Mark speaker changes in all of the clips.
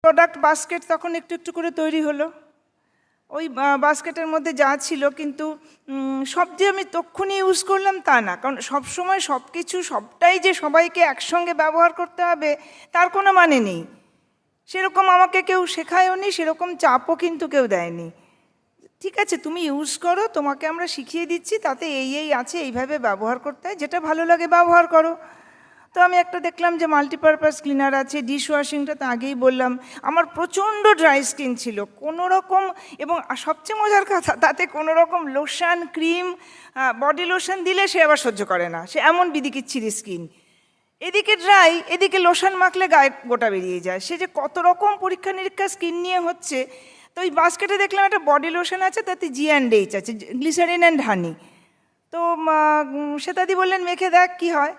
Speaker 1: Product basket তখন একটু একটু করে তৈরি হলো। ওই বাস্কেটের মধ্যে যা ছিল, কিন্তু সব যে আমি তক্ষুনি ইউজ করলাম তা না, কারণ সবসময় সব কিছু সবটাই যে সবাইকে একসঙ্গে ব্যবহার করতে হবে তার কোনো মানে নেই। সেরকম আমাকে কেউ শেখায়ও নি, সেরকম চাপও কিন্তু কেউ দেয়নি। ঠিক আছে, তুমি ইউজ করো, তোমাকে আমরা শিখিয়ে দিচ্ছি, তাতে এই আছে, এইভাবে ব্যবহার করতে হয়, যেটা ভালো লাগে ব্যবহার করো। তো আমি একটা দেখলাম যে মাল্টিপারপাস ক্লিনার আছে, ডিশ ওয়াশিংটা তো আগেই বললাম। আমার প্রচণ্ড ড্রাই স্কিন ছিল, কোনো রকম, এবং সবচেয়ে মজার কথা, তাতে কোনো রকম লোশন, ক্রিম, বডি লোশন দিলে সে আবার সহ্য করে না, সে এমন বিদিকিচ্ছিরি স্কিন। এদিকে ড্রাই, এদিকে লোশন মাখলে গায়ে গোটা বেরিয়ে যায়। সে যে কত রকম পরীক্ষা নিরীক্ষা স্কিন নিয়ে হচ্ছে। তো ওই বাস্কেটে দেখলাম একটা বডি লোশন আছে, তাতে G&H আছে, গ্লিসারিন অ্যান্ড হানি। তো শ্বেতাদি বললেন মেখে দেখ কী হয়।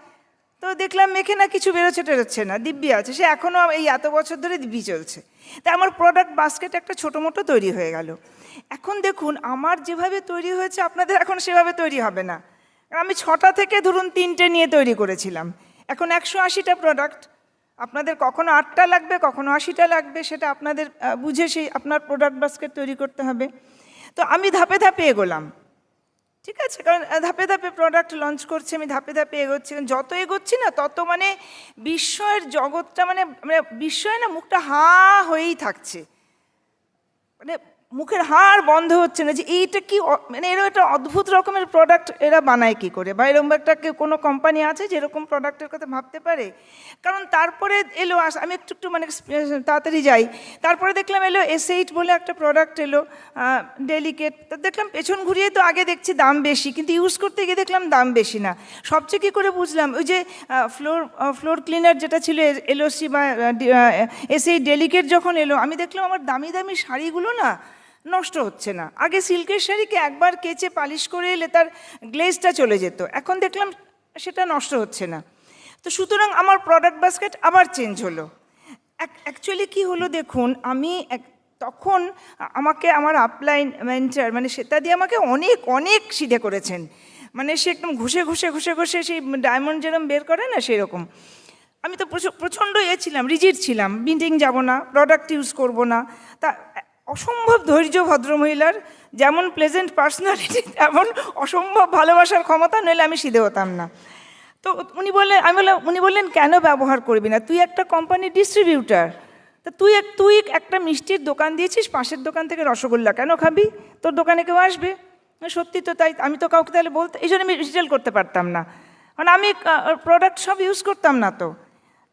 Speaker 1: তো দেখলাম মেখে না কিছু বেরোচ্ছে টেরোচ্ছে না, দিব্যি আছে। সে এখনও এই এত বছর ধরে দিব্যি চলছে। তাই আমার প্রোডাক্ট বাস্কেট একটা ছোটো মোটো তৈরি হয়ে গেল। এখন দেখুন, আমার যেভাবে তৈরি হয়েছে আপনাদের এখন সেভাবে তৈরি হবে না। আমি 6টা থেকে ধরুন 3টে নিয়ে তৈরি করেছিলাম, এখন 180টা প্রোডাক্ট। আপনাদের কখনো 8টা লাগবে, কখনো 80টা লাগবে, সেটা আপনাদের বুঝে সেই আপনার প্রোডাক্ট বাস্কেট তৈরি করতে হবে। তো আমি ধাপে ধাপে এগোলাম, ঠিক আছে, কারণ ধাপে ধাপে প্রোডাক্ট লঞ্চ করছি, আমি ধাপে ধাপে এগোচ্ছি। যত এগোচ্ছি না তত মানে বিস্ময়ের জগৎটা, মানে বিস্ময় না, মুখটা হাঁ হয়েই থাকছে, মানে মুখের হাড় বন্ধ হচ্ছে না যে এইটা কি, মানে এরকম একটা অদ্ভুত রকমের প্রোডাক্ট এরা বানায় কি করে, বা এরকম একটা কোনো কোম্পানি আছে যেরকম প্রোডাক্টের কথা ভাবতে পারে। কারণ তারপরে এলো, আমি একটু একটু মানে তাড়াতাড়ি যাই, তারপরে দেখলাম এলো S8 বলে একটা প্রোডাক্ট এলো, ডেলিকেট। তো দেখলাম পেছন ঘুরিয়ে তো আগে দেখছি দাম বেশি, কিন্তু ইউজ করতে গিয়ে দেখলাম দাম বেশি না। সবচেয়ে কী করে বুঝলাম, ওই যে ফ্লোর ক্লিনার যেটা ছিল LOC বা S8 ডেলিকেট যখন এলো, আমি দেখলাম আমার দামি দামি শাড়িগুলো না নষ্ট হচ্ছে না। আগে সিল্কের শাড়িকে একবার কেচে পালিশ করে এলে তার গ্লেজটা চলে যেত, এখন দেখলাম সেটা নষ্ট হচ্ছে না। তো সুতরাং আমার প্রোডাক্ট বাস্কেট আবার চেঞ্জ হলো। অ্যাকচুয়ালি কি হলো দেখুন, আমি তখন আমাকে আমার আপলাইন মেন্টর মানে সেটা দিয়ে আমাকে অনেক অনেক সিধে করেছেন, মানে সে একদম ঘষে ঘষে ঘষে ঘষে সেই ডায়মন্ড যেরকম বের করে না সেরকম। আমি তো প্রচণ্ড ছিলাম, রিজিড ছিলাম, মিটিং যাব না, প্রোডাক্ট ইউজ করব না। তা অসম্ভব ধৈর্য ভদ্রমহিলার, যেমন প্লেজেন্ট পার্সোনালিটি তেমন অসম্ভব ভালোবাসার ক্ষমতা, নইলে আমি সিধে হতাম না। তো উনি বললেন কেন ব্যবহার করবি না, তুই একটা কোম্পানির ডিস্ট্রিবিউটার, তা তুই একটা মিষ্টির দোকান দিয়েছিস, পাশের দোকান থেকে রসগোল্লা কেন খাবি, তোর দোকানে কেউ আসবে? সত্যি তো তাই, আমি তো কাউকে তাহলে বলতে, এই জন্য আমি রিটেল করতে পারতাম না, মানে আমি প্রোডাক্ট সব ইউজ করতাম না। তো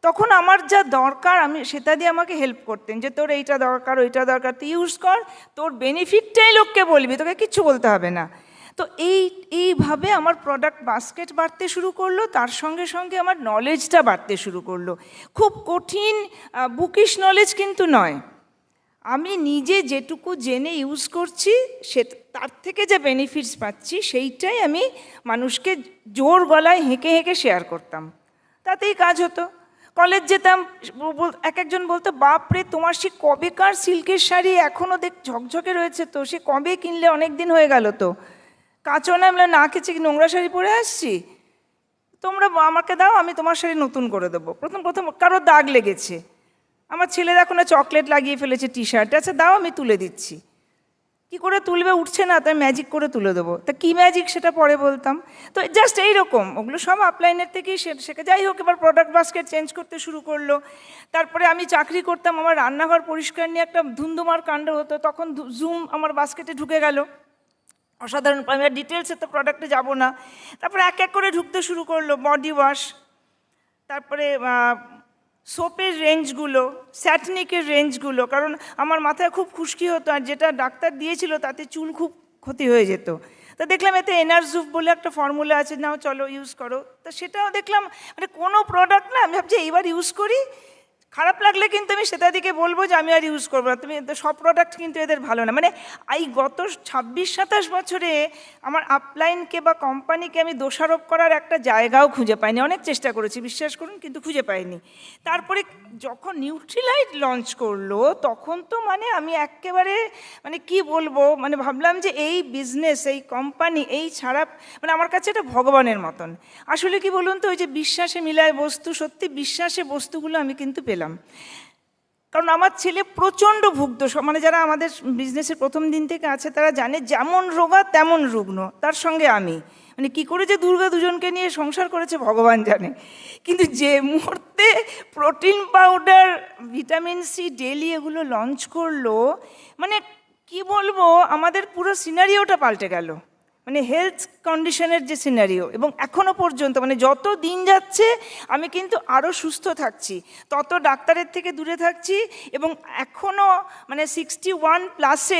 Speaker 1: তখন আমার যা দরকার আমি সেটা দিয়ে আমাকে হেল্প করতেন, যে তোর এইটা দরকার ওইটা দরকার, তুই ইউজ কর, তোর বেনিফিটটাই লোককে বলবি, তোকে কিচ্ছু বলতে হবে না। তো এইভাবে আমার প্রোডাক্ট বাস্কেট বাড়তে শুরু করলো, তার সঙ্গে সঙ্গে আমার নলেজটা বাড়তে শুরু করলো। খুব কঠিন বুকিশ নলেজ কিন্তু নয়, আমি নিজে যেটুকু জেনে ইউজ করছি তার থেকে যে বেনিফিটস পাচ্ছি সেইটাই আমি মানুষকে জোর গলায় হেঁকে হেঁকে শেয়ার করতাম, তাতেই কাজ হতো। কলেজ যেতাম, একজন বলতো বাপরে তোমার সে কবেকার সিল্কের শাড়ি এখনও ঝকঝকে রয়েছে, তো সে কবে কিনলে, অনেক দিন হয়ে গেল তো, কাঁচো না, আমরা না কেচে নোংরা শাড়ি পরে আসছি, তোমরা আমাকে দাও, আমি তোমার শাড়ি নতুন করে দেবো। প্রথম কারো দাগ লেগেছে, আমার ছেলেরা এখন চকলেট লাগিয়ে ফেলেছে টি শার্টে, আচ্ছা দাও আমি তুলে দিচ্ছি। কি করে তুলবে, উঠছে না, তাই ম্যাজিক করে তুলে দেবো। তা কী ম্যাজিক সেটা পরে বলতাম। তো জাস্ট এইরকম, ওগুলো সব আপলাইনের থেকেই শেখা। যাই হোক, এবার প্রোডাক্ট বাস্কেট চেঞ্জ করতে শুরু করলো। তারপরে আমি চাকরি করতাম, আমার রান্নাঘর পরিষ্কার নিয়ে একটা ধুমধুমার কাণ্ড হতো, তখন জুম আমার বাস্কেটে ঢুকে গেল। অসাধারণ, আমি আর ডিটেলসে তো প্রোডাক্টে যাব না। তারপরে এক এক করে ঢুকতে শুরু করলো বডি ওয়াশ, তারপরে সোপের রেঞ্জগুলো, স্যাটনিকের রেঞ্জগুলো, কারণ আমার মাথায় খুব খুশকি হতো, আর যেটা ডাক্তার দিয়েছিল তাতে চুল খুব ক্ষতি হয়ে যেত। তা দেখলাম এতে এনার্জুফ বলে একটা ফর্মুলা আছে, নাও চলো ইউজ করো। তা সেটাও দেখলাম, মানে কোনো প্রোডাক্ট না আমি ভাবছি এইবার ইউজ করি, খারাপ লাগলে কিন্তু আমি সেটা দিকে বলবো যে আমি আর ইউজ করবো না, তুমি সব প্রোডাক্ট কিন্তু এদের ভালো না। মানে এই গত 26-27 বছরে আমার আপলাইনকে বা কোম্পানিকে আমি দোষারোপ করার একটা জায়গাও খুঁজে পাইনি, অনেক চেষ্টা করেছি বিশ্বাস করুন, কিন্তু খুঁজে পাইনি। তারপরে যখন নিউট্রিলাইট লঞ্চ করলো তখন তো মানে আমি একেবারে মানে কি বলবো, মানে ভাবলাম যে এই বিজনেস, এই কোম্পানি, এই ছাড়া মানে আমার কাছে এটা ভগবানের মতন। আসলে কি বলুন তো, ওই যে বিশ্বাসে মিলায় বস্তু, সত্যি বিশ্বাসে বস্তুগুলো আমি কিন্তু পেলাম। কারণ আমার ছেলে প্রচণ্ড ভুগত, মানে যারা আমাদের বিজনেসের প্রথম দিন থেকে আছে তারা জানে যেমন রোগা তেমন রুগ্ন, তার সঙ্গে আমি, মানে কী করে যে দুর্গা দুজনকে নিয়ে সংসার করেছে ভগবান জানে। কিন্তু যে মুহূর্তে protein powder, vitamin C daily এগুলো লঞ্চ করলো, মানে কি বলবো, আমাদের পুরো সিনারিওটা পাল্টে গেল, মানে হেলথ কন্ডিশনের যে সিনারিও। এবং এখনও পর্যন্ত মানে যত দিন যাচ্ছে আমি কিন্তু আরও সুস্থ থাকছি, তত ডাক্তারের থেকে দূরে থাকছি। এবং এখনও মানে 61+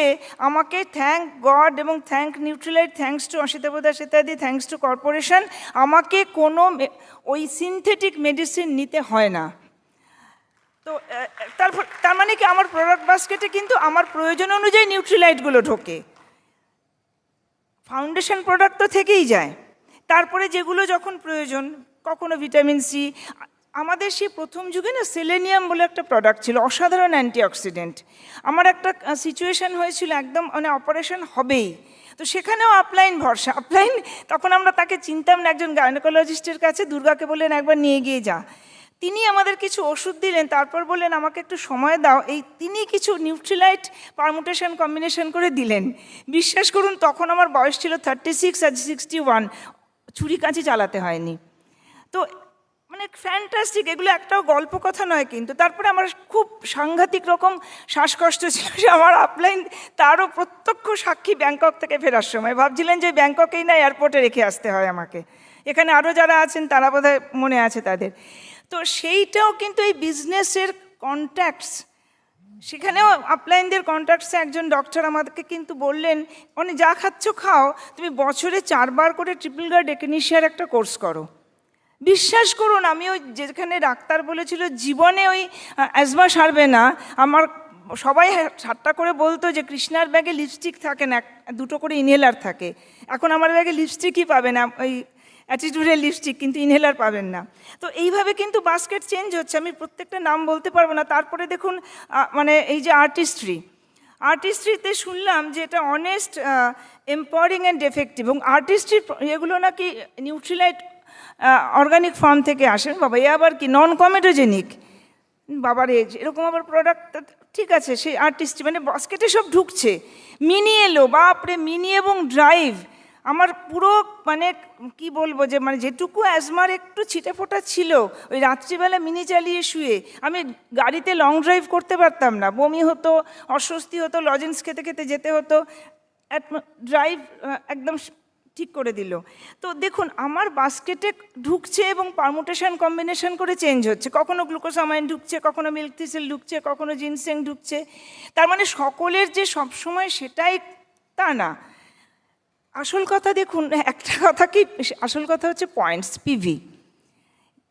Speaker 1: আমাকে থ্যাঙ্ক গড এবং thank Nutrilite, thanks to Asita Das ইত্যাদি, থ্যাঙ্কস টু কর্পোরেশন, আমাকে কোনো ওই সিনথেটিক মেডিসিন নিতে হয় না। তো তার মানে কি আমার প্রোডাক্ট বাস্কেটে কিন্তু আমার প্রয়োজন অনুযায়ী নিউট্রিলাইটগুলো ঢোকে। ফাউন্ডেশন প্রোডাক্ট তো থেকেই যায়, তারপরে যেগুলো যখন প্রয়োজন, কখনো ভিটামিন সি। আমাদের সেই প্রথম যুগে না সেলেনিয়াম বলে একটা প্রোডাক্ট ছিল, অসাধারণ অ্যান্টিঅক্সিডেন্ট। আমার একটা সিচুয়েশান হয়েছিল, একদম মানে অপারেশন হবেই, তো সেখানেও আপলাইন ভরসা। আপলাইন তখন আমরা তাকে চিনতাম না, একজন গাইনোকোলজিস্টের কাছে, দুর্গাকে বললেন একবার নিয়ে গিয়ে যা। তিনি আমাদের কিছু ওষুধ দিলেন, তারপর বললেন আমাকে একটু সময় দাও, তিনি কিছু নিউট্রিলাইট পারমুটেশন কম্বিনেশন করে দিলেন। বিশ্বাস করুন তখন আমার বয়স ছিল 36, আজ 61, ছুরি কাঁচি চালাতে হয়নি। তো মানে ফ্যান্টাস্টিক, এগুলো একটাও গল্প কথা নয় কিন্তু। তারপরে আমার খুব সাংঘাতিক রকম শ্বাসকষ্ট ছিল, সে আমার আপলাইন তারও প্রত্যক্ষ সাক্ষী ব্যাংকক থেকে ফেরার সময়। ভাবছিলেন যে ব্যাংককেই না এয়ারপোর্টে রেখে আসতে হয় আমাকে, এখানে আরও যারা আছেন তারা বোধহয় মনে আছে তাদের। তো সেইটাও কিন্তু এই বিজনেসের কন্ট্যাক্টস, সেখানেও আপলাইনদের কন্ট্যাক্টসে একজন ডক্টর আমাদেরকে কিন্তু বললেন, মানে যা খাচ্ছ খাও, তুমি বছরে 4 বার করে ট্রিপল গার্ড একেনিশিয়ার একটা কোর্স করো। বিশ্বাস করুন, আমি ওই যেখানে ডাক্তার বলেছিল জীবনে ওই অ্যাজমা সারবে না, আমার সবাই ঠাট্টা করে বলতো যে কৃষ্ণার ব্যাগে লিপস্টিক থাকে না, 2টো করে ইনহেলার থাকে। এখন আমার ব্যাগে লিপস্টিকই পাবে না, ওই অ্যাটিটিউডের লিপস্টিক, কিন্তু ইনহেলার পাবেন না। তো এইভাবে কিন্তু বাস্কেট চেঞ্জ হচ্ছে, আমি প্রত্যেকটা নাম বলতে পারবো না। তারপরে দেখুন মানে এই যে আর্টিস্ট্রিতে শুনলাম যে এটা অনেস্ট, এম্পাওয়ারিং অ্যান্ড এফেক্টিভ, এবং আর্টিস্ট্রি এগুলো নাকি নিউট্রিলাইট অর্গানিক ফার্ম থেকে আসেন। বাবা, এ আবার কি নন কমেডোজেনিক, বাবার এরকম আবার প্রোডাক্ট, ঠিক আছে। সেই আর্টিস্ট্রি মানে বাস্কেটে সব ঢুকছে। মিনি এলো, বাপরে, মিনি এবং ড্রাইভ, আমার পুরো মানে কি বলবো, যে মানে যেটুকু অ্যাজমার একটু ছিটে ফোটা ছিল, ওই রাত্রিবেলা মিনি চালিয়ে শুয়ে আমি গাড়িতে লং ড্রাইভ করতে পারতাম না, বমি হতো, অস্বস্তি হতো, লজেন্স খেতে খেতে যেতে হতো। ড্রাইভ একদম ঠিক করে দিল। তো দেখুন আমার বাস্কেটে ঢুকছে এবং পারমুটেশন কম্বিনেশন করে চেঞ্জ হচ্ছে, কখনো গ্লুকোসামাইন ঢুকছে, কখনো মিল্ক থিসেল ঢুকছে, কখনো জিনসেং ঢুকছে। তার মানে সকলের যে সবসময় সেটাই তা না। আসল কথা দেখুন, একটা কথা কি, আসল কথা হচ্ছে পয়েন্টস, পিভি।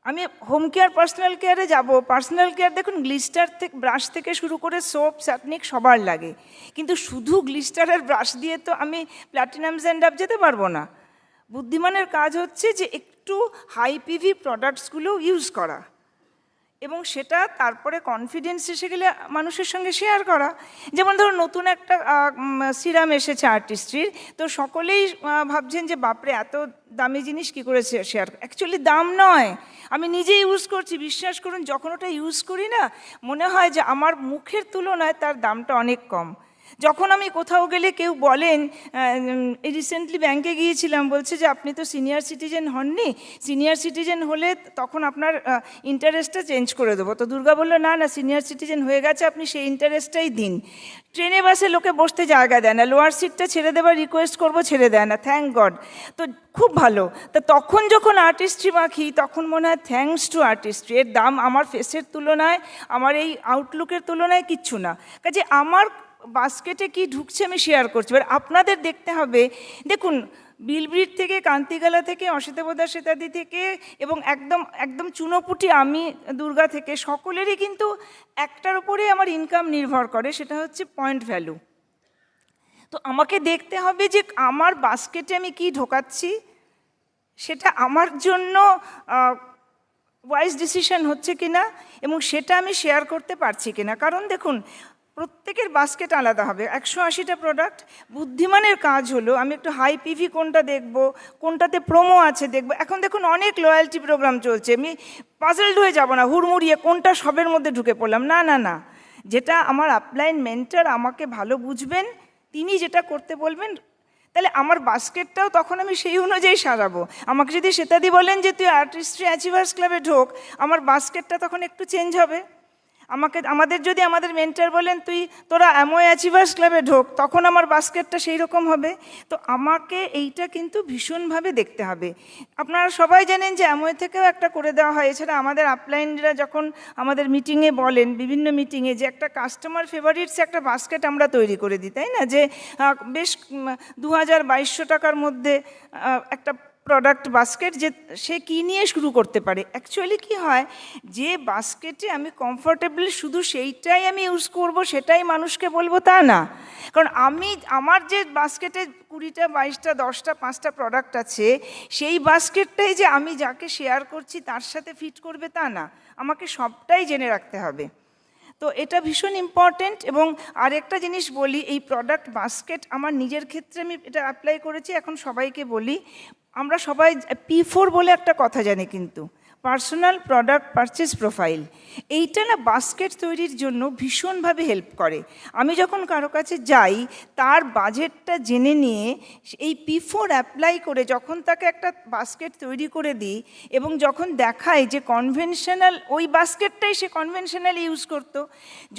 Speaker 1: আমি হোম কেয়ার পার্সোনাল কেয়ারে যাব, পার্সোনাল কেয়ার দেখুন গ্লিস্টার থেকে, ব্রাশ থেকে শুরু করে সোপ, স্যাপনিক সবার লাগে, কিন্তু শুধু গ্লিস্টার আর ব্রাশ দিয়ে তো আমি প্ল্যাটিনাম জেন্ডাপ যেতে পারবো না। বুদ্ধিমানের কাজ হচ্ছে যে একটু হাই পিভি প্রোডাক্টসগুলো ইউজ করা, এবং সেটা তারপরে কনফিডেন্স এসে গেলে মানুষের সঙ্গে শেয়ার করা। যেমন ধরুন নতুন একটা সিরাম এসেছে আর্টিস্ট্রির, তো সকলেই ভাবছেন যে বাপরে এত দামি জিনিস কী করে শেয়ার। অ্যাকচুয়ালি দাম নয়, আমি নিজে ইউজ করছি, বিশ্বাস করুন যখন ওটা ইউজ করি না মনে হয় যে আমার মুখের তুলনায় তার দামটা অনেক কম। যখন আমি কোথাও গেলে কেউ বলেন, রিসেন্টলি ব্যাংকে গিয়েছিলাম, বলছে যে আপনি তো সিনিয়র সিটিজেন হননি, সিনিয়র সিটিজেন হলে তখন আপনার ইন্টারেস্টটা চেঞ্জ করে দেবো। তো দুর্গা বললো না না, সিনিয়র সিটিজেন হয়ে গেছে, আপনি সেই ইন্টারেস্টটাই দিন। ট্রেনে বাসে লোকে বসতে জায়গা দেয় না, লোয়ার সিটটা ছেড়ে দেবার রিকোয়েস্ট করবো, ছেড়ে দেয় না, থ্যাংক গড। তো খুব ভালো। তো তখন যখন আর্টিস্ট্রি মাখি তখন মনে হয় থ্যাঙ্কস টু আর্টিস্ট্রি, এর দাম আমার ফেসের তুলনায়, আমার এই আউটলুকের তুলনায় কিচ্ছু না। কাজে আমার বাস্কেটে কি ঢুকছে আমি শেয়ার করছি, এবার আপনাদের দেখতে হবে। দেখুন বিলব্রিট থেকে, কান্তিগালা থেকে, অসিতা দাস ইত্যাদি থেকে, এবং একদম একদম চুনোপুটি আমি দুর্গা থেকে, সকলেরই কিন্তু একটার উপরে আমার ইনকাম নির্ভর করে, সেটা হচ্ছে পয়েন্ট ভ্যালু। তো আমাকে দেখতে হবে যে আমার বাস্কেটে আমি কি ঢোকাচ্ছি, সেটা আমার জন্য ওয়াইজ ডিসিশন হচ্ছে কিনা, এবং সেটা আমি শেয়ার করতে পারছি কিনা। কারণ দেখুন প্রত্যেকের বাস্কেট আলাদা হবে, 180টা প্রোডাক্ট। বুদ্ধিমানের কাজ হলো আমি একটু হাই পিভি কোনটা দেখব, কোনটাতে প্রোমো আছে দেখব। এখন দেখুন অনেক লয়্যালটি প্রোগ্রাম চলছে, আমি পাজলড হয়ে যাব না হুড়মুড়িয়ে কোনটা সবের মধ্যে ঢুকে পড়লাম, না না না, যেটা আমার আপলাইন মেন্টর আমাকে ভালো বুঝবেন, তিনি যেটা করতে বলবেন, তাহলে আমার বাস্কেটটাও তখন আমি সেই অনুযায়ী সাজাবো। আমাকে যদি শ্বেতাদি বলেন যে তুই আর্টিস্ট্রি অ্যাচিভার্স ক্লাবে ঢোক, আমার বাস্কেটটা তখন একটু চেঞ্জ হবে। আমাদের যদি আমাদের মেন্টর বলেন তোরা অ্যামোয় অ্যাচিভার্স ক্লাবে ঢোক, তখন আমার বাস্কেটটা সেই রকম হবে। তো আমাকে এইটা কিন্তু ভীষণভাবে দেখতে হবে। আপনারা সবাই জানেন যে অ্যামোয় থেকেও একটা করে দেওয়া হয়। এছাড়া আমাদের আপলাইনরা যখন আমাদের মিটিংয়ে বলেন, বিভিন্ন মিটিংয়ে, যে একটা কাস্টমার ফেভারিটস একটা বাস্কেট আমরা তৈরি করে দিই, তাই না? যে বেশ 2200 টাকার মধ্যে একটা প্রোডাক্ট বাস্কেট, যে সে কী নিয়ে শুরু করতে পারে। অ্যাকচুয়ালি কি হয়, যে বাস্কেটে আমি কমফোর্টেবল শুধু সেইটাই আমি ইউজ করব, সেটাই মানুষকে বলবো, তা না। কারণ আমার যে বাস্কেটে 20টা 22টা 10টা 5টা প্রোডাক্ট আছে, সেই বাস্কেটটাই যে আমি যাকে শেয়ার করছি তার সাথে ফিট করবে, তা না। আমাকে সবটাই জেনে রাখতে হবে। তো এটা ভীষণ ইম্পর্টেন্ট। এবং আরেকটা জিনিস বলি, এই প্রোডাক্ট বাস্কেট আমার নিজের ক্ষেত্রে আমি এটা অ্যাপ্লাই করেছি, এখন সবাইকে বলি। আমরা সবাই P4 বলে একটা কথা জানি, কিন্তু পার্সোনাল প্রোডাক্ট পারচেজ প্রোফাইল, এইটা না বাস্কেট তৈরির জন্য ভীষণভাবে হেল্প করে। আমি যখন কারো কাছে যাই, তার বাজেটটা জেনে নিয়ে এই P4 অ্যাপ্লাই করে যখন তাকে একটা বাস্কেট তৈরি করে দিই, এবং যখন দেখাই যে কনভেনশনাল ওই বাস্কেটটাই সে কনভেনশনাল ইউজ করতো,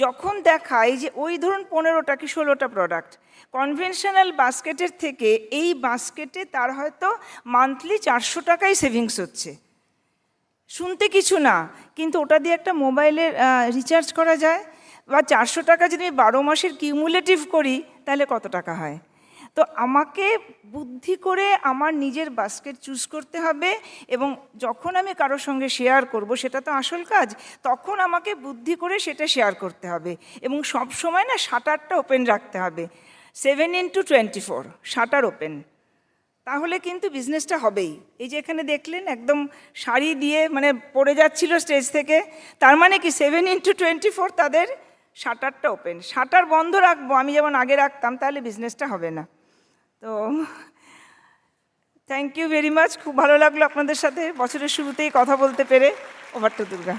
Speaker 1: যখন দেখাই যে ওই ধরুন 15টা কি 16টা প্রোডাক্ট কনভেনশনাল বাস্কেটের থেকে এই বাস্কেটে তার হয়তো মান্থলি 400 টাকাই সেভিংস হচ্ছে। শুনতে কিছু না, কিন্তু ওটা দিয়ে একটা মোবাইলের রিচার্জ করা যায়। বা 400 টাকা যদি আমি 12 মাসের কিউমুলেটিভ করি, তাহলে কত টাকা হয়? তো আমাকে বুদ্ধি করে আমার নিজের বাস্কেট চুজ করতে হবে। এবং যখন আমি কারোর সঙ্গে শেয়ার করব, সেটা তো আসল কাজ, তখন আমাকে বুদ্ধি করে সেটা শেয়ার করতে হবে। এবং সব সময় না শাটারটা ওপেন রাখতে হবে, 7x24 শাটার ওপেন, তাহলে কিন্তু বিজনেসটা হবেই। এই যে এখানে দেখলেন একদম শাড়ি দিয়ে মানে পড়ে যাচ্ছিল স্টেজ থেকে, তার মানে কি 7x24 তাদের শাটারটা ওপেন। শাটার বন্ধ রাখবো আমি যেমন আগে রাখতাম, তাহলে বিজনেসটা হবে না। তো থ্যাংক ইউ ভেরি মাচ, খুব ভালো লাগলো আপনাদের সাথে বছরের শুরুতেই কথা বলতে পেরে। Over to Durga.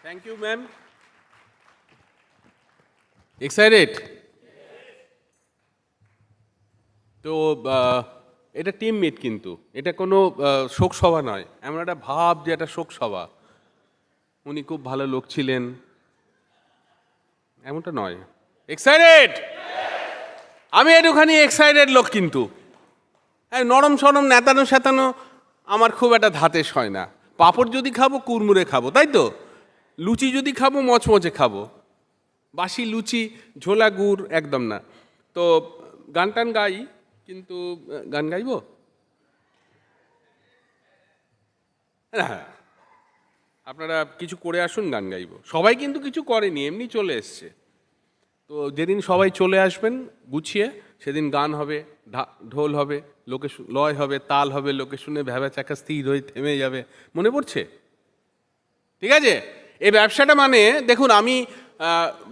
Speaker 2: Thank you ma'am. Excited? তো এটা টিম মিট, কিন্তু এটা কোনো শোক সভা নয়। এমন একটা ভাব যে এটা শোক সভা, উনি খুব ভালো লোক ছিলেন, এমনটা নয়। এক্সাইটেড? আমি একটুখানি এক্সাইটেড লোক, কিন্তু নরম সরম নেতানো সেতানো আমার খুব একটা ধাতেশ হয় না। পাঁপড় যদি খাবো কুড়মুড়ে খাবো, তাই তো? লুচি যদি খাবো মচমচে খাবো, বাসি লুচি ঝোলা গুড় একদম না। তো গান টান গাই, কিন্তু গান গাইবো? হ্যাঁ, আপনারা কিছু করে আসুন, গান গাইবো। সবাই কিন্তু কিছু করেনি, এমনি চলে এসছে। তো যেদিন সবাই চলে আসবেন গুছিয়ে, সেদিন গান হবে, ঢোল হবে, লোকে লয় হবে, তাল হবে, লোকে শুনে ভ্যাবা চাকা স্থির হয়ে থেমে যাবে। মনে পড়ছে? ঠিক আছে? এই ব্যবসাটা মানে দেখুন, আমি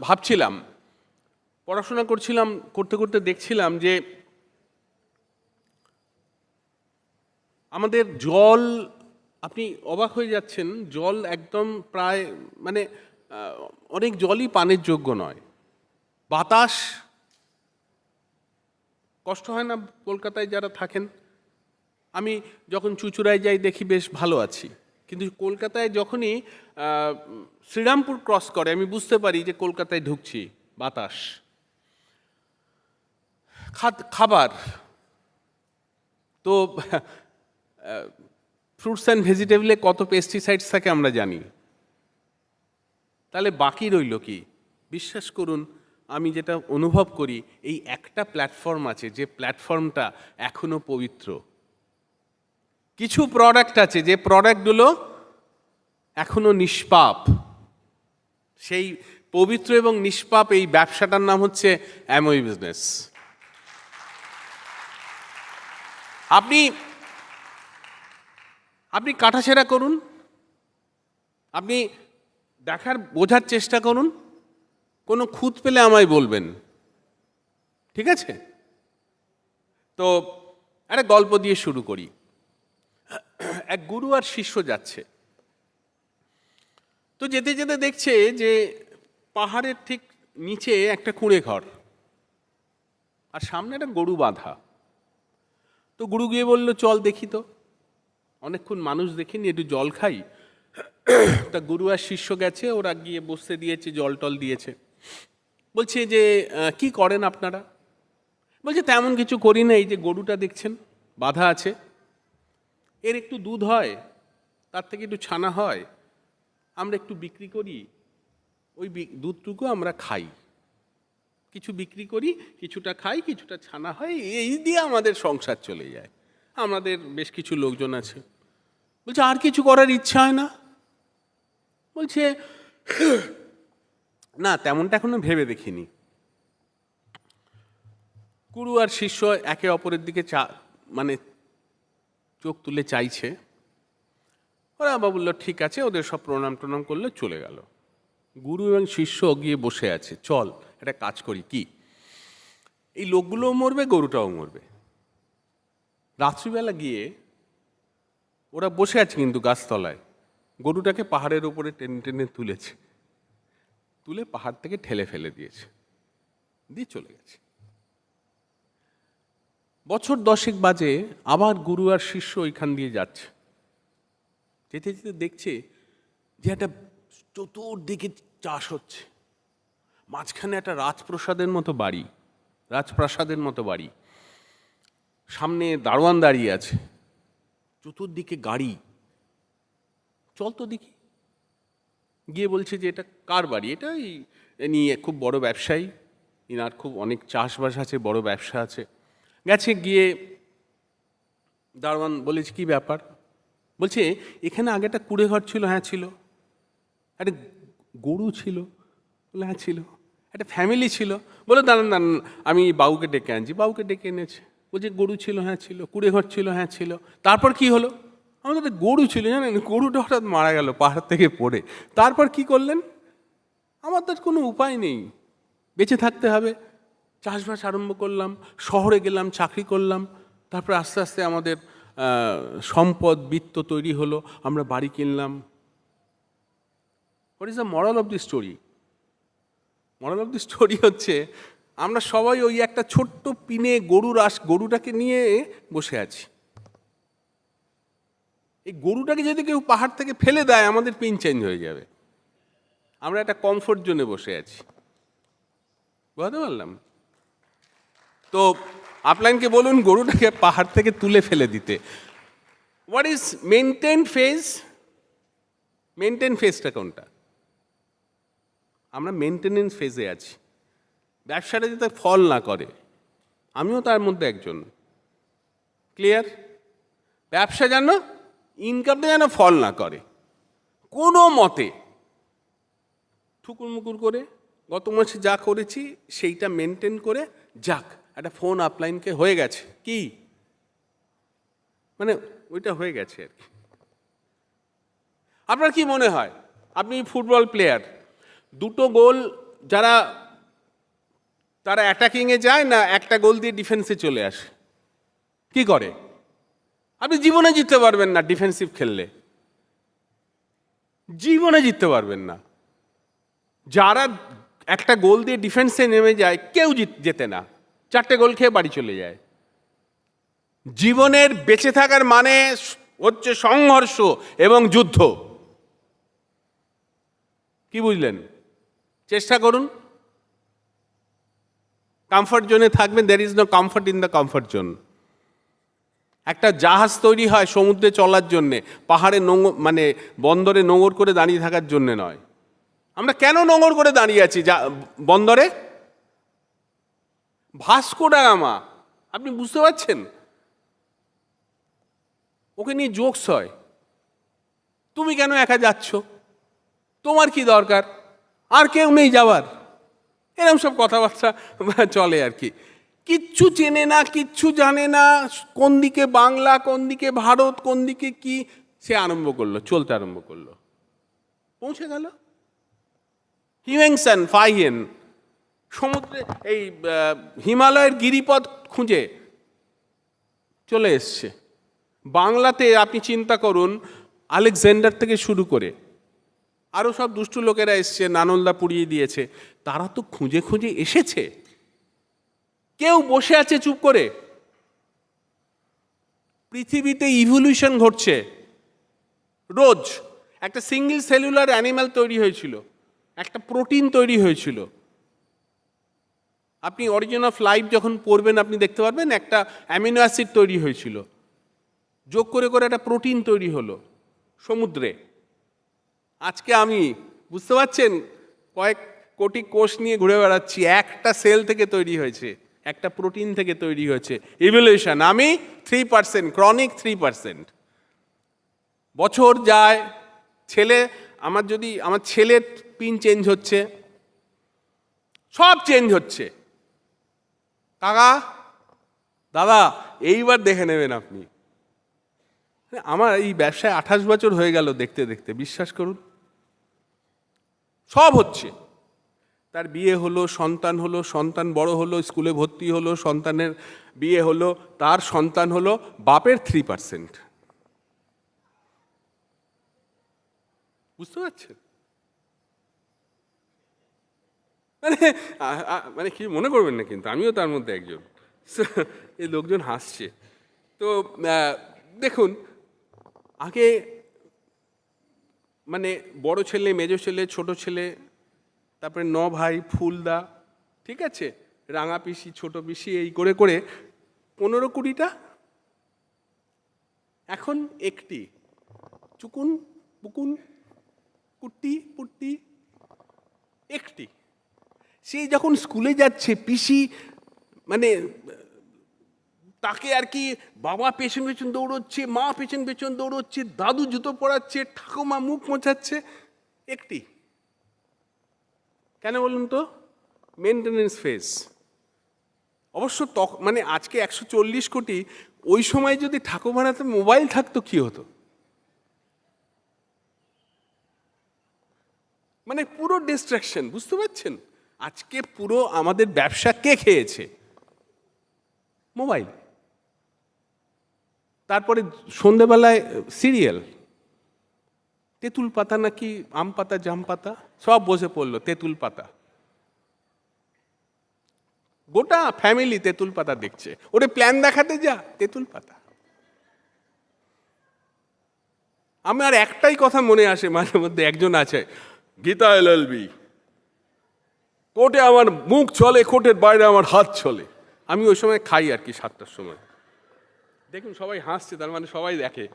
Speaker 2: ভাবছিলাম, পড়াশোনা করছিলাম, করতে করতে দেখছিলাম যে আমাদের জল, আপনি অবাক হয়ে যাচ্ছেন, জল একদম প্রায় মানে অনেক জলই পানের যোগ্য নয়। বাতাস, কষ্ট হয় না কলকাতায় যারা থাকেন? আমি যখন চুঁচুড়ায় যাই দেখি বেশ ভালো আছি, কিন্তু কলকাতায় যখনই শ্রীরামপুর ক্রস করে আমি বুঝতে পারি যে কলকাতায় ঢুকছি। বাতাস, খাবার, তো ফ্রুটস অ্যান্ড ভেজিটেবলে কত পেস্টিসাইডস থাকে আমরা জানি। তাহলে বাকি রইল কি? বিশ্বাস করুন, আমি যেটা অনুভব করি, এই একটা প্ল্যাটফর্ম আছে, যে প্ল্যাটফর্মটা এখনো পবিত্র। কিছু প্রোডাক্ট আছে যে প্রোডাক্টগুলো এখনো নিষ্পাপ। সেই পবিত্র এবং নিষ্পাপ এই ব্যবসাটার নাম হচ্ছে অ্যামওয়ে বিজনেস। আপনি কাটাছেঁড়া করুন, আপনি বোঝার চেষ্টা করুন, কোনো খুঁত পেলে আমায় বলবেন, ঠিক আছে? তো একটা গল্প দিয়ে শুরু করি। এক গুরু আর শিষ্য যাচ্ছে। তো যেতে যেতে দেখছে যে পাহাড়ের ঠিক নিচে একটা কুঁড়ে ঘর, আর সামনে একটা গরু বাঁধা। তো গুরু গিয়ে বলল, চল দেখি তো, অনেকক্ষণ মানুষ দেখিনি, একটু জল খাই। তা গুরু আর শিষ্য গেছে, ওরা গিয়ে বসতে দিয়েছে, জল টল দিয়েছে। বলছে যে কি করেন আপনারা? বলছে তেমন কিছু করি না, এই যে গরুটা দেখছেন বাঁধা আছে, এর একটু দুধ হয়, তার থেকে একটু ছানা হয়, আমরা একটু বিক্রি করি, ওই দুধটুকু আমরা খাই, কিছু বিক্রি করি, কিছুটা খাই, কিছুটা ছানা হয়, এই দিয়ে আমাদের সংসার চলে যায়, আমাদের বেশ কিছু লোকজন আছে। বলছে আর কিছু করার ইচ্ছা হয় না? বলছে না, তেমনটা এখনো ভেবে দেখিনি। গুরু আর শিষ্য একে অপরের দিকে মানে চোখ তুলে চাইছে। ওরা আবার বললো ঠিক আছে, ওদের সব প্রণাম টনাম করলে চলে গেল। গুরু এবং শিষ্য গিয়ে বসে আছে, চল একটা কাজ করি। কি? এই লোকগুলোও মরবে, গরুটাও মরবে। রাত্রিবেলা গিয়ে ওরা বসে আছে কিন্তু গাছতলায়, গরুটাকে পাহাড়ের উপরে টেনে টেনে তুলেছে, তুলে পাহাড় থেকে ঠেলে ফেলে দিয়েছে, দিয়ে চলে গেছে। বছর 10 বাজে আবার গুরু আর শিষ্য ওইখান দিয়ে যাচ্ছে, যেতে যেতে দেখছে যে একটা চতুর্দিকে চাষ হচ্ছে, মাঝখানে একটা রাজপ্রাসাদের মতো বাড়ি, সামনে দারোয়ান দাঁড়িয়ে আছে, চতুর্দিকে গাড়ি। চল তো দেখি। গিয়ে বলছে যে এটা কার বাড়ি? এটা নিয়ে খুব বড় ব্যবসায়ী, ইনার খুব অনেক চাষবাস আছে, বড় ব্যবসা আছে। গেছে, গিয়ে দারোয়ান বলেছে কি ব্যাপার? বলছে এখানে আগে একটা কুঁড়ে ঘর ছিল। হ্যাঁ ছিল। একটা গরু ছিল? বলে হ্যাঁ ছিল। একটা ফ্যামিলি ছিল? বলে দাঁড়ান দাঁড়ান, আমি বাবুকে ডেকে আনছি। বাবুকে ডেকে এনেছে। বলছে গরু ছিল? হ্যাঁ ছিল। কুঁড়ে ঘর ছিল? হ্যাঁ ছিল। তারপর কি হলো? আমাদের একটা গরু ছিল, জানেন, গরুটা হঠাৎ মারা গেল পাহাড় থেকে পড়ে। তারপর কি করলেন? আমার তো কোনো উপায় নেই, বেঁচে থাকতে হবে, চাষবাস আরম্ভ করলাম, শহরে গেলাম, চাকরি করলাম, তারপর আস্তে আস্তে আমাদের সম্পদ বিত্ত তৈরি হলো, আমরা বাড়ি কিনলাম। What is the moral of the story? Moral of the story হচ্ছে আমরা সবাই ওই একটা ছোট্ট পিনে গরুটাকে নিয়ে বসে আছি। এই গরুটাকে যদি কেউ পাহাড় থেকে ফেলে দেয়, আমাদের পিন চেঞ্জ হয়ে যাবে। আমরা একটা কমফোর্ট জোনে বসে আছি। বুঝতে পারলাম তো? আপলাইনকে বলুন গরুটাকে পাহাড় থেকে তুলে ফেলে দিতে। What is maintain phase? Maintain ফেজটা কোনটা? আমরা মেনটেনেন্স ফেজে আছি। ব্যবসাটা যাতে ফল না করে, আমিও তার মধ্যে একজন। ক্লিয়ার? ব্যবসা যেন, ইনকামটা যেন ফল না করে কোনো মতে, ঠুকুর মুকুর করে গত মাসে যা করেছি সেইটা মেনটেন করে যাক। একটা ফোন আপলাইনকে হয়ে গেছে, কি মানে ওইটা হয়ে গেছে আর কি। আপনার কি মনে হয়, আপনি ফুটবল প্লেয়ার, দুটো গোল তারা অ্যাটাকিংয়ে যায় না একটা গোল দিয়ে ডিফেন্সে চলে আসে? কি করে? আপনি জীবনে জিততে পারবেন না ডিফেন্সিভ খেললে, জীবনে জিততে পারবেন না। যারা একটা গোল দিয়ে ডিফেন্সে নেমে যায় কেউ জেতে না, 4টে গোল খেয়ে বাড়ি চলে যায়। জীবনের বেঁচে থাকার মানে হচ্ছে সংঘর্ষ এবং যুদ্ধ। কি বুঝলেন? চেষ্টা করুন, কমফর্ট জোনে থাকবেন। There is no comfort in the comfort zone. একটা জাহাজ তৈরি হয় সমুদ্রে চলার জন্যে, পাহাড়ে মানে বন্দরে নোঙর করে দাঁড়িয়ে থাকার জন্যে নয়। আমরা কেন নোঙর করে দাঁড়িয়ে আছি বন্দরে? ভাস্কো ডা গামা, আপনি বুঝতে পারছেন? ওকে নিয়ে জোকস হয়, তুমি কেন একা যাচ্ছ, তোমার কি দরকার, আর কেউ নেই যাওয়ার, এরকম সব কথাবার্তা চলে আর কি। কিচ্ছু চেনে না, কিচ্ছু জানে না, কোন দিকে বাংলা, কোন দিকে ভারত, কোন দিকে কি, সে চলতে আরম্ভ করলো, পৌঁছে গেল হিউয়েনসান ফাইহেন সমুদ্রে, এই হিমালয়ের গিরিপথ খুঁজে চলে এসছে। বাংলাতে আপনি চিন্তা করুন, আলেকজান্ডার থেকে শুরু করে আরও সব দুষ্টু লোকেরা এসছে, নানলদা পুড়িয়ে দিয়েছে, তারা তো খুঁজে খুঁজে এসেছে। কেউ বসে আছে চুপ করে? পৃথিবীতে ইভলিউশন ঘটছে রোজ। একটা সিঙ্গেল সেলুলার অ্যানিম্যাল তৈরি হয়েছিল, একটা প্রোটিন তৈরি হয়েছিল। আপনি অরিজিন অফ লাইফ যখন পড়বেন আপনি দেখতে পারবেন একটা অ্যামিনো অ্যাসিড তৈরি হয়েছিল, যোগ করে করে একটা প্রোটিন তৈরি হলো সমুদ্রে। আজকে আমি, বুঝতে পারছেন, কয়েক কোটি কোষ নিয়ে ঘুরে বেড়াচ্ছি, একটা সেল থেকে তৈরি হয়েছে, একটা প্রোটিন থেকে তৈরি হয়েছে। ইভলিউশন। আমি 3%, ক্রনিক 3%। বছর যায়, আমার ছেলের পিন চেঞ্জ হচ্ছে, সব চেঞ্জ হচ্ছে। কাকা, দাদা, এইবার দেখে নেবেন আপনি। আমার এই ব্যবসায় 28 বছর হয়ে গেল দেখতে দেখতে, বিশ্বাস করুন, সব হচ্ছে। তার বিয়ে হলো, সন্তান হলো, সন্তান বড় হলো, স্কুলে ভর্তি হলো, সন্তানের বিয়ে হলো, তার সন্তান হলো, বাপের 3%। বুঝতে পারছেন? মানে কি মনে করবেন না, কিন্তু আমিও তার মধ্যে একজন। এই লোকজন হাসছে। তো দেখুন, আগে মানে বড় ছেলে, মেজো ছেলে, ছোট ছেলে, তারপরে 9 ভাই, ফুলদা, ঠিক আছে, রাঙা পিসি, ছোট পিসি, এই করে করে 15-20টা। এখন একটি, চুকুন পুকুন কুট্টি পুট্টি, একটি। সে যখন স্কুলে যাচ্ছে, পিসি মানে তাকে আর কি, বাবা পেছন পেছন দৌড়চ্ছে, মা পেছন পেছন দৌড়চ্ছে, দাদু জুতো পরাচ্ছে, ঠাকুমা মুখ মোছাচ্ছে, একটি। কেন বলুন তো? Maintenance phase. অবশ্য মানে আজকে 140 কোটি, ওই সময় যদি ঠাকুমার হাতে মোবাইল থাকতো কি হতো? মানে পুরো ডিস্ট্রাকশন, বুঝতে পারছেন? আজকে পুরো আমাদের ব্যবসা কে খেয়েছে? মোবাইল। তারপরে সন্ধেবেলায় সিরিয়াল, তেঁতুল পাতা নাকি আম পাতা, জাম পাতা, সব বসে পড়লো তেঁতুল পাতা। গোটা ফ্যামিলি তেঁতুল পাতা দেখছে। ওরে প্ল্যান দেখাতে যা, তেঁতুল পাতা। আমার একটাই কথা মনে আসে মাঝে মধ্যে, একজন আছে, গীতা এলএলবি, কোর্টে আমার মুখ চলে, কোর্টের বাইরে আমার হাত চলে। আমি ওই সময় খাই আর কি 7টার সময়। দেখুন সবাই হাসছে, তার মানে সবাই দেখে।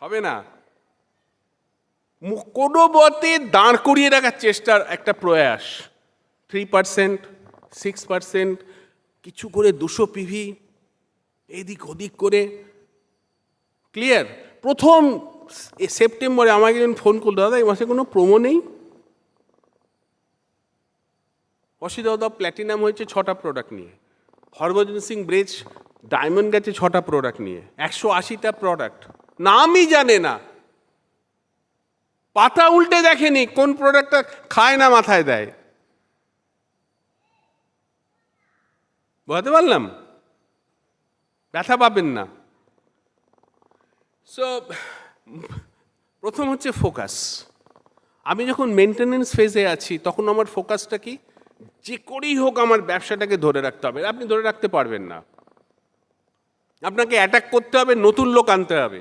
Speaker 2: হবে না, কোনো মতে দাঁড় করিয়ে রাখার চেষ্টার একটা প্রয়াস। 3%, 6%, কিছু করে 200 পিভি এদিক ওদিক করে। ক্লিয়ার? প্রথম সেপ্টেম্বরে আমাকে একজন ফোন করলো, দাদা এই মাসে কোনো প্রোমো নেই? অসিদাদা প্ল্যাটিনাম হয়েছে 6টা প্রোডাক্ট নিয়ে, হরভজন সিং ব্রেজ ডায়মন্ড গেছে 6টা প্রোডাক্ট নিয়ে, 180টা প্রোডাক্ট, নামই জানে না, পাতা উল্টে দেখেনি, কোন প্রোডাক্টটা খায় না মাথায় দেয়। বুঝতে পারলাম? ব্যথা পাবেন না। সো প্রথম হচ্ছে ফোকাস। আমি যখন মেনটেনেন্স ফেজে আছি তখন আমার ফোকাসটা কি? যে করেই হোক আমার ব্যবসাটাকে ধরে রাখতে হবে। আপনি ধরে রাখতে পারবেন না, আপনাকে অ্যাটাক করতে হবে, নতুন লোক আনতে হবে।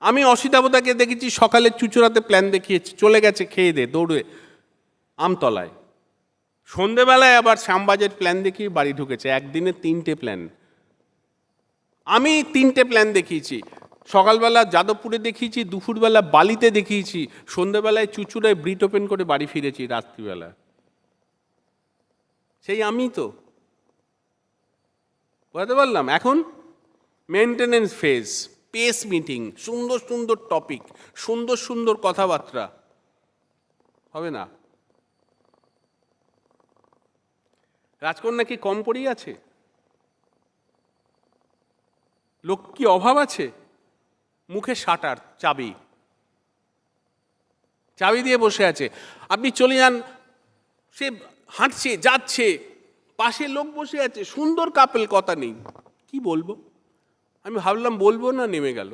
Speaker 2: আমি অসিতাবতাকে দেখেছি সকালে চুচুড়াতে প্ল্যান দেখিয়েছি, চলে গেছে খেয়ে দে দৌড়ে আমতলায়। সন্ধেবেলায় আবার শ্যামবাজের প্ল্যান দেখিয়ে বাড়ি ঢুকেছে। একদিনে 3টে প্ল্যান। আমি 3টে প্ল্যান দেখিয়েছি। সকালবেলা যাদবপুরে দেখিয়েছি, দুপুরবেলা বালিতে দেখিয়েছি, সন্ধেবেলায় চুচুড়ায় ব্রিট ওপেন করে বাড়ি ফিরেছি রাত্রিবেলা। সেই আমি তো, বুঝতে পারলাম। এখন মেনটেনেন্স ফেজ, পেস মিটিং, সুন্দর সুন্দর টপিক, সুন্দর সুন্দর কথাবার্তা, হবে না। রাজকন্যা কি কম পড়ি আছে? লোক কি অভাব আছে? মুখে শাটার, চাবি, চাবি দিয়ে বসে আছে। আপনি চলে যান, সে হাঁটছে যাচ্ছে, পাশে লোক বসে আছে, সুন্দর কাপেল, কথা নেই, কি বলবো? আমি ভাবলাম বলবো না, নেমে গেল।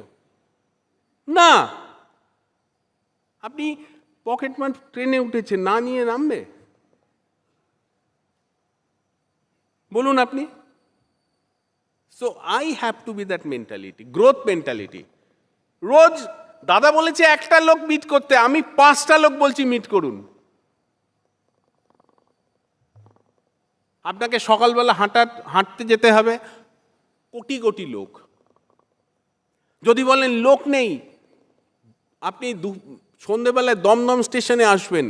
Speaker 2: না, আপনি পকেট মার ট্রেনে উঠেছেন, না নিয়ে নামবে? বলুন আপনি। So I have to be that mentality, growth mentality. রোজ দাদা বলেছে একটা লোক মিট করতে, আমি 5টা লোক বলছি মিট করুন। আপনাকে সকালবেলা হাঁটতে যেতে হবে, কোটি কোটি লোক। যদি বলেন লোক নেই, আপনি সন্ধেবেলায় দমদম স্টেশনে আসবেন,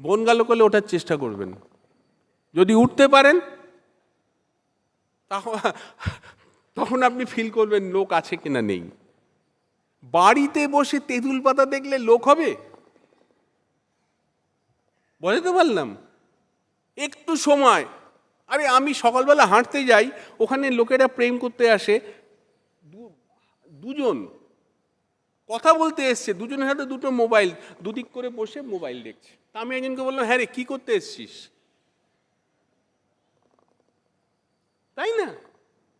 Speaker 2: বনগা লোকালে ওঠার চেষ্টা করবেন। যদি উঠতে পারেন তখন আপনি ফিল করবেন লোক আছে কিনা নেই। বাড়িতে বসে তেঁতুল পাতা দেখলে লোক হবে? বুঝতে পারলাম। একটু সময়, আরে আমি সকালবেলা হাঁটতে যাই, ওখানে লোকেরা প্রেম করতে আসে, দুজন কথা বলতে এসছে, দুজনের হাতে দুটো মোবাইল, দুদিক করে বসে মোবাইল দেখছে। তা আমি একজনকে বললাম, হ্যাঁ রে, কি করতে এসছিস? তাই না?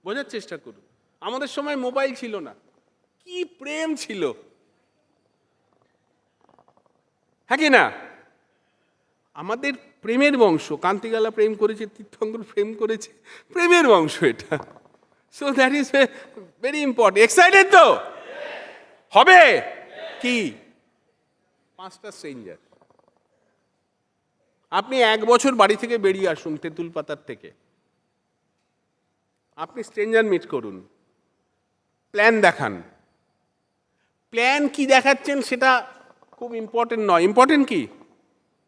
Speaker 2: বোঝার চেষ্টা করুন। আমাদের সময় মোবাইল ছিল না, কি প্রেম ছিল, হ্যাঁ কি না? আমাদের প্রেমের বংশ, কান্তিগালা প্রেম করেছে, তীর্থঙ্কর প্রেম করেছে, প্রেমের বংশ এটা। So that is very important. Excited তো? হবে কি? 5টা স্ট্রেঞ্জার। আপনি 1 বছর বাড়ি থেকে বেরিয়ে আসুন, তেঁতুল পাতার থেকে, আপনি স্ট্রেঞ্জার মিট করুন, প্ল্যান দেখান। প্ল্যান কি দেখাচ্ছেন সেটা খুব ইম্পর্টেন্ট নয়, ইম্পর্টেন্ট কি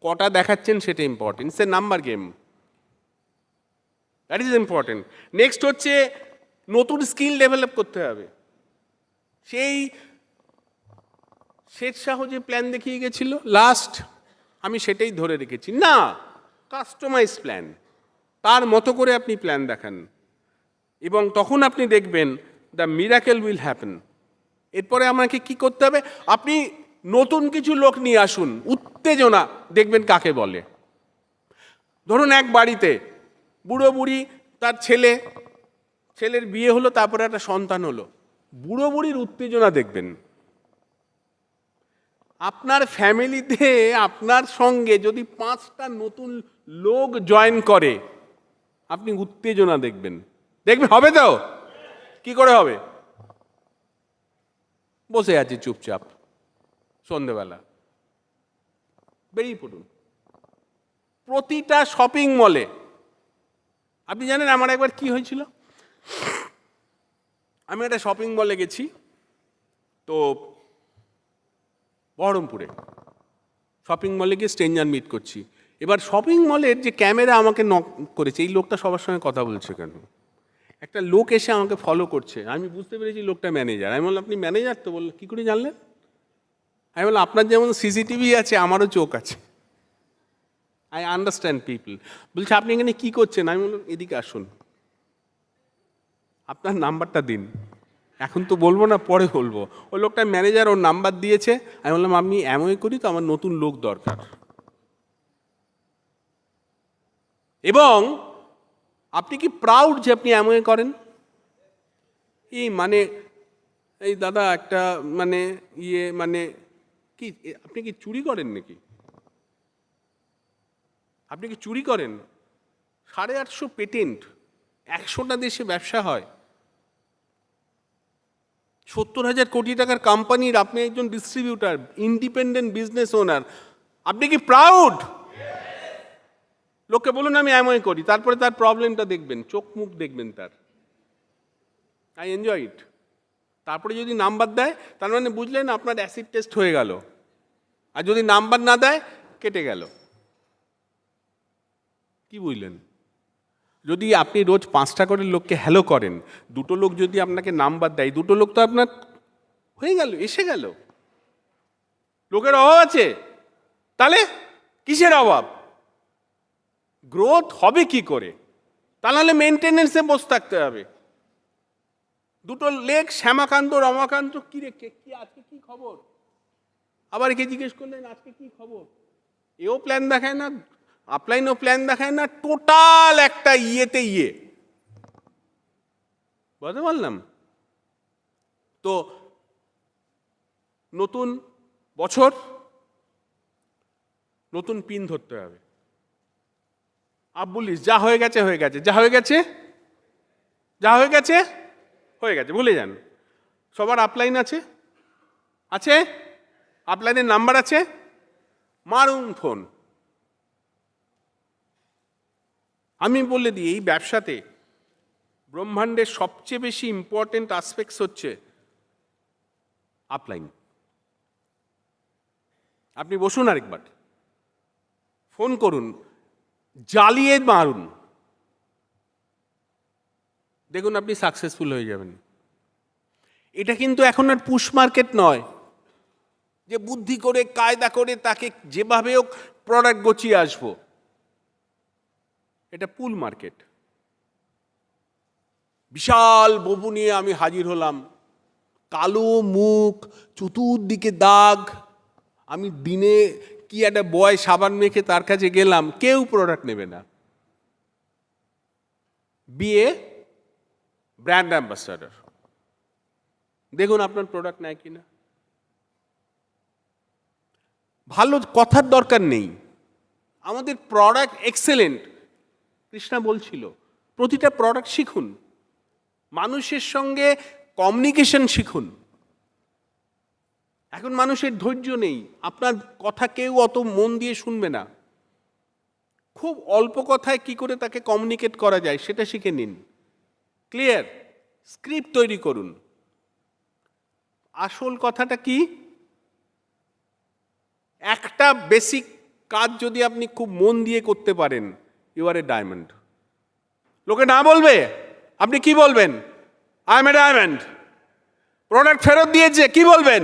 Speaker 2: কটা দেখাচ্ছেন সেটা important. It's a number game, that is important. Next হচ্ছে নতুন স্কিল ডেভেলপ করতে হবে। সেই শেঠ শাহ যে প্ল্যান দেখিয়ে গেছিল লাস্ট, আমি সেটাই ধরে রেখেছি। না, কাস্টমাইজ প্ল্যান, তার মতো করে আপনি প্ল্যান দেখান, এবং তখন আপনি দেখবেন দ্য মিরাকেল উইল হ্যাপেন। এরপরে আমাকে কি করতে হবে? আপনি নতুন কিছু লোক নিয়ে আসুন, উত্তেজনা দেখবেন কাকে বলে। ধরুন এক বাড়িতে বুড়ো বুড়ি, তার ছেলের বিয়ে হলো, তারপরে একটা সন্তান হলো, বুড়ো বুড়ির উত্তেজনা দেখবেন। আপনার ফ্যামিলিতে আপনার সঙ্গে যদি 5টা নতুন লোক জয়েন করে, আপনি উত্তেজনা দেখবেন। হবে তো? কি করে হবে? বসে আছি চুপচাপ, সন্ধেবেলা বেরিয়ে পড়ুন। প্রতিটা শপিং মলে, আপনি জানেন আমার একবার কি হয়েছিল? আমি একটা শপিং মলে গেছি, তো বহরমপুরে শপিং মলে গিয়ে স্ট্রেঞ্জার মিট করছি। এবার শপিং মলের যে ক্যামেরা আমাকে নক করেছে, এই লোকটা সবার সঙ্গে কথা বলছে কেন? একটা লোক এসে আমাকে ফলো করছে, আমি বুঝতে পেরেছি লোকটা ম্যানেজার। আমি বললাম, আপনি ম্যানেজার তো? বললো, কী করে জানলেন? আমি বললাম, আপনার যেমন সিসিটিভি আছে, আমারও চোখ আছে, আই আন্ডারস্ট্যান্ড পিপল। বলছে, আপনি এখানে কী করছেন? আমি বললাম, এদিকে আসুন, আপনার নাম্বারটা দিন। এখন তো বলবো না, পরে বলবো। ওই লোকটা ম্যানেজার, ওর নাম্বার দিয়েছে। আমি বললাম, আমি এমনই করি তো, আমার নতুন লোক দরকার। এবং আপনি কি প্রাউড যে আপনি এমন করেন? এই দাদা একটা কি, আপনি কি চুরি করেন নাকি? আপনি কি চুরি করেন? 850 পেটেন্ট, 100টা দেশে ব্যবসা হয়, 70,000 কোটি টাকার কোম্পানির আপনি একজন ডিস্ট্রিবিউটার, ইন্ডিপেন্ডেন্ট বিজনেস ওনার। আপনি কি প্রাউড? লোককে বলুন আমি এমনই করি, তারপরে তার প্রবলেমটা দেখবেন, চোখ মুখ দেখবেন তার। I enjoy it. তারপরে যদি নাম্বার দেয়, তার মানে বুঝলেন আপনার অ্যাসিড টেস্ট হয়ে গেল। আর যদি নাম্বার না দেয়, কেটে গেল। কি বুঝলেন? যদি আপনি রোজ 5টা করে লোককে হ্যালো করেন, 2টো লোক যদি আপনাকে নাম্বার দেয়, 2টো লোক তো আপনার হয়ে গেল, এসে গেল। লোকের অভাব আছে? তাহলে কিসের অভাব? গ্রোথ হবে কি করে? তাহলে মেনটেনেন্সে বসে থাকতে হবে। 2টো লেখ, শ্যামাকান্ত রমাকান্ত, কি রে, কি আজকে কি খবর? আবার একে জিজ্ঞেস করলেন আজকে কি খবর? এও প্ল্যান দেখায় না, আপলাইনও প্ল্যান দেখায় না, টোটাল একটা ইয়েতে বুঝতে পারলাম তো? নতুন বছর, নতুন পিন ধরতে হবে। আব্বুলিস যা হয়ে গেছে হয়ে গেছে, যা হয়ে গেছে যা হয়ে গেছে হয়ে গেছে, ভুলে যান। সবার আপলাইন আছে, আছে আপলাইনের নাম্বার আছে, মারুন ফোন। আমি বলে দিই, এই ব্যবসাতে ব্রহ্মাণ্ডের সবচেয়ে বেশি ইম্পর্টেন্ট আসপেক্টস হচ্ছে আপলাইন। আপনি বসুন আরেকবার, ফোন করুন, জ্বালিয়ে মারুন, দেখুন আপনি সাকসেসফুল হয়ে যাবেন। এটা কিন্তু এখন আর পুশ মার্কেট নয় যে বুদ্ধি করে কায়দা করে তাকে যেভাবে হোক প্রোডাক্ট গচিয়ে আসবো। এটা পুল মার্কেট। বিশাল ববু নিয়ে আমি হাজির হলাম, কালো মুখ, চতুর্দিকে দাগ, আমি দিনে কি একটা বয় সাবান মেখে তার কাছে গেলাম, কেউ প্রোডাক্ট নেবে না। বিয়ে ব্র্যান্ড অ্যাম্বাসাডার, দেখুন আপনার প্রোডাক্ট নেয় কিনা। ভালো কথার দরকার নেই, আমাদের প্রোডাক্ট এক্সেলেন্ট। কৃষ্ণা বলছিল প্রতিটা প্রোডাক্ট শিখুন, মানুষের সঙ্গে কমিউনিকেশন শিখুন। এখন মানুষের ধৈর্য নেই, আপনার কথা কেউ অত মন দিয়ে শুনবে না। খুব অল্প কথায় কি করে তাকে কমিউনিকেট করা যায় সেটা শিখে নিন। ক্লিয়ার স্ক্রিপ্ট তৈরি করুন। আসল কথাটা কি, একটা বেসিক কাজ যদি আপনি খুব মন দিয়ে করতে পারেন, ইউ আর এ ডায়মন্ড। লোকে না বলবে, আপনি কি বলবেন? I M a diamond. Product ফেরত দিয়েছে, কি বলবেন?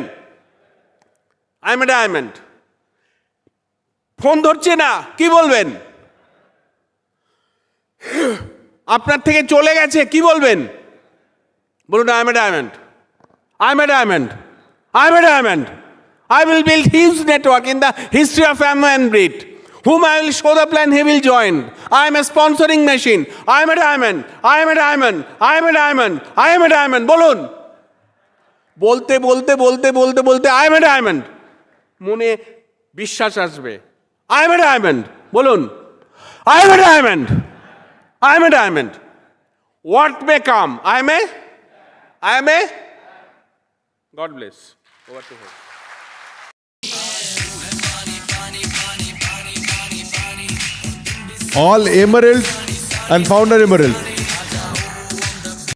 Speaker 2: I M a diamond. Phone ধরছে না, কি বলবেন? আপনার থেকে চলে গেছে, কি বলবেন? বলুন I M a diamond, I M a diamond, I M a diamond. I will build huge network in the history of family and breed. Whom I will show the plan, he will join. I am a sponsoring machine. I am a diamond. I am a diamond. I am a diamond. I am a diamond. বলুন, বলতে বলতে বলতে বলতে বলতে I am a diamond, মনে বিশ্বাস আসবে। I am a diamond. বলুন, I am a diamond. I am a diamond. What may come? I am a God bless. Over to her.
Speaker 3: All emeralds and founder emeralds.